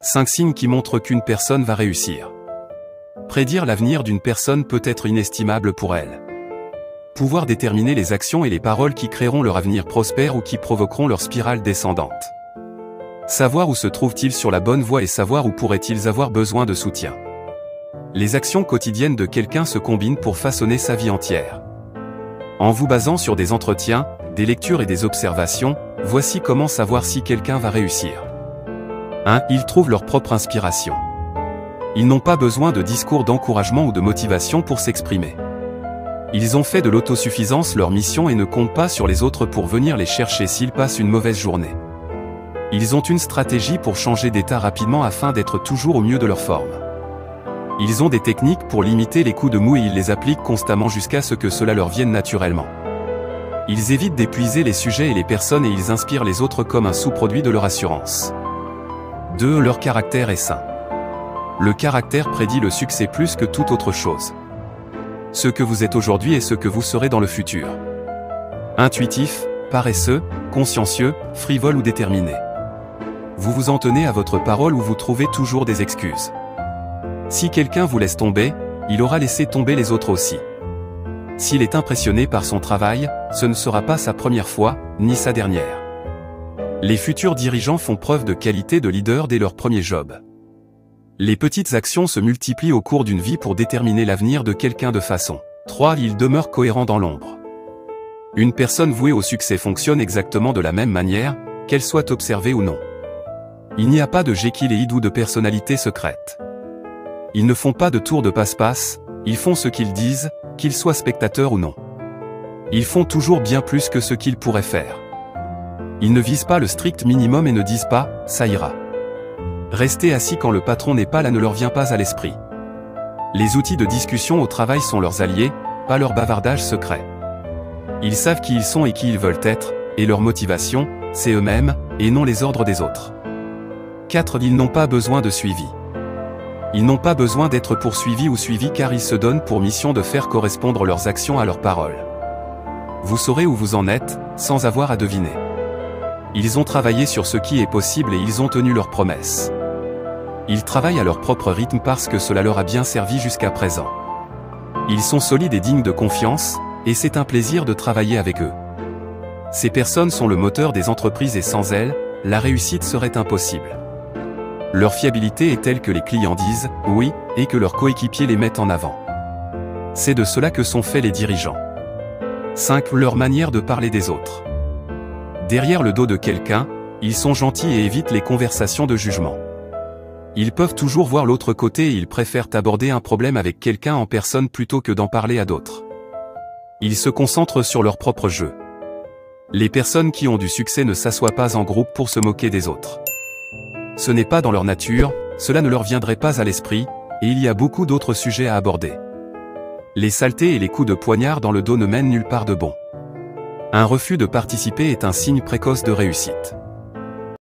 5 signes qui montrent qu'une personne va réussir. Prédire l'avenir d'une personne peut être inestimable pour elle. Pouvoir déterminer les actions et les paroles qui créeront leur avenir prospère ou qui provoqueront leur spirale descendante. Savoir où se trouve-t-il sur la bonne voie et savoir où pourrait-ils avoir besoin de soutien. Les actions quotidiennes de quelqu'un se combinent pour façonner sa vie entière. En vous basant sur des entretiens, des lectures et des observations, voici comment savoir si quelqu'un va réussir. 1. Ils trouvent leur propre inspiration. Ils n'ont pas besoin de discours d'encouragement ou de motivation pour s'exprimer. Ils ont fait de l'autosuffisance leur mission et ne comptent pas sur les autres pour venir les chercher s'ils passent une mauvaise journée. Ils ont une stratégie pour changer d'état rapidement afin d'être toujours au mieux de leur forme. Ils ont des techniques pour limiter les coups de mou et ils les appliquent constamment jusqu'à ce que cela leur vienne naturellement. Ils évitent d'épuiser les sujets et les personnes et ils inspirent les autres comme un sous-produit de leur assurance. 2. Leur caractère est sain. Le caractère prédit le succès plus que toute autre chose. Ce que vous êtes aujourd'hui est ce que vous serez dans le futur. Intuitif, paresseux, consciencieux, frivole ou déterminé. Vous vous en tenez à votre parole ou vous trouvez toujours des excuses. Si quelqu'un vous laisse tomber, il aura laissé tomber les autres aussi. S'il est impressionné par son travail, ce ne sera pas sa première fois, ni sa dernière. Les futurs dirigeants font preuve de qualité de leader dès leur premier job. Les petites actions se multiplient au cours d'une vie pour déterminer l'avenir de quelqu'un de façon. 3. Ils demeurent cohérents dans l'ombre. Une personne vouée au succès fonctionne exactement de la même manière, qu'elle soit observée ou non. Il n'y a pas de Jekyll et Hyde ou de personnalité secrète. Ils ne font pas de tour de passe-passe, ils font ce qu'ils disent, qu'ils soient spectateurs ou non. Ils font toujours bien plus que ce qu'ils pourraient faire. Ils ne visent pas le strict minimum et ne disent pas « ça ira ». Rester assis quand le patron n'est pas là ne leur vient pas à l'esprit. Les outils de discussion au travail sont leurs alliés, pas leur bavardage secret. Ils savent qui ils sont et qui ils veulent être, et leur motivation, c'est eux-mêmes, et non les ordres des autres. 4. Ils n'ont pas besoin de suivi. Ils n'ont pas besoin d'être poursuivis ou suivis car ils se donnent pour mission de faire correspondre leurs actions à leurs paroles. Vous saurez où vous en êtes, sans avoir à deviner. Ils ont travaillé sur ce qui est possible et ils ont tenu leurs promesses. Ils travaillent à leur propre rythme parce que cela leur a bien servi jusqu'à présent. Ils sont solides et dignes de confiance, et c'est un plaisir de travailler avec eux. Ces personnes sont le moteur des entreprises et sans elles, la réussite serait impossible. Leur fiabilité est telle que les clients disent « oui » et que leurs coéquipiers les mettent en avant. C'est de cela que sont faits les dirigeants. 5. Leur manière de parler des autres. Derrière le dos de quelqu'un, ils sont gentils et évitent les conversations de jugement. Ils peuvent toujours voir l'autre côté et ils préfèrent aborder un problème avec quelqu'un en personne plutôt que d'en parler à d'autres. Ils se concentrent sur leur propre jeu. Les personnes qui ont du succès ne s'assoient pas en groupe pour se moquer des autres. Ce n'est pas dans leur nature, cela ne leur viendrait pas à l'esprit, et il y a beaucoup d'autres sujets à aborder. Les saletés et les coups de poignard dans le dos ne mènent nulle part de bon. Un refus de participer est un signe précoce de réussite.